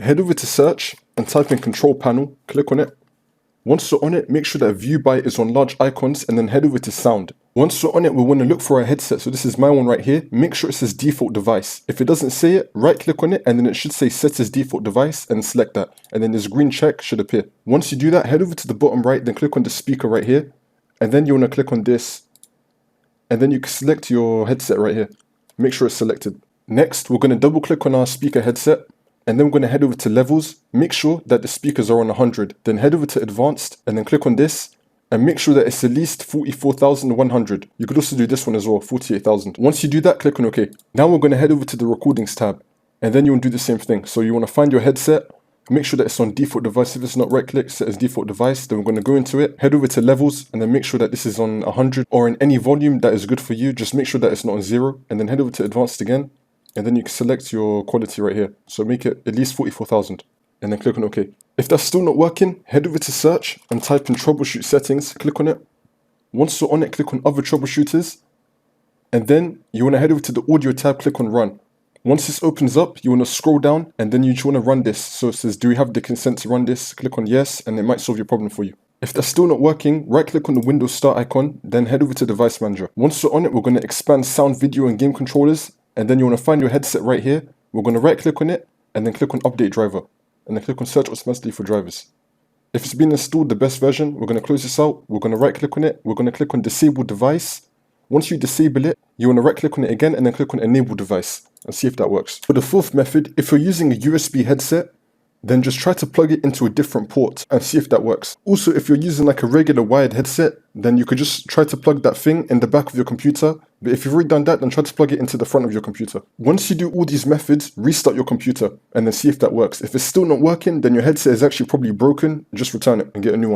head over to search and type in control panel, click on it. Once you're on it, make sure that view by is on large icons and then head over to sound. Once you're on it, we want to look for our headset. So this is my one right here. Make sure it says default device. If it doesn't say it, right click on it and then it should say set as default device and select that. And then this green check should appear. Once you do that, head over to the bottom right, then click on the speaker right here. And then you want to click on this. And then you can select your headset right here. Make sure it's selected. Next, we're going to double click on our speaker headset. And then we're going to head over to levels, make sure that the speakers are on 100. Then head over to advanced and then click on this and make sure that it's at least 44,100. You could also do this one as well, 48,000. Once you do that, click on OK. Now we're going to head over to the recordings tab and then you want to do the same thing. So you want to find your headset, make sure that it's on default device. If it's not, right click, set as default device. Then we're going to go into it, head over to levels and then make sure that this is on 100 or in any volume that is good for you. Just make sure that it's not on 0 and then head over to advanced again. And then you can select your quality right here. So make it at least 44,000 and then click on OK. If that's still not working, head over to search and type in troubleshoot settings, click on it. Once you're on it, click on other troubleshooters. And then you want to head over to the audio tab, click on run. Once this opens up, you want to scroll down and then you just want to run this. So it says, do we have the consent to run this? Click on yes, and it might solve your problem for you. If that's still not working, right click on the Windows Start icon, then head over to Device Manager. Once you're on it, we're going to expand sound, video, and game controllers. And then you want to find your headset right here. We're going to right click on it and then click on update driver and then click on search automatically for drivers. If it's been installed, the best version, we're going to close this out. We're going to right click on it. We're going to click on disable device. Once you disable it, you want to right click on it again and then click on enable device and see if that works. For the fourth method, if you're using a USB headset, then just try to plug it into a different port and see if that works. Also, if you're using like a regular wired headset, then you could just try to plug that thing in the back of your computer. But if you've already done that, then try to plug it into the front of your computer. Once you do all these methods, restart your computer and then see if that works. If it's still not working, then your headset is actually probably broken. Just return it and get a new one.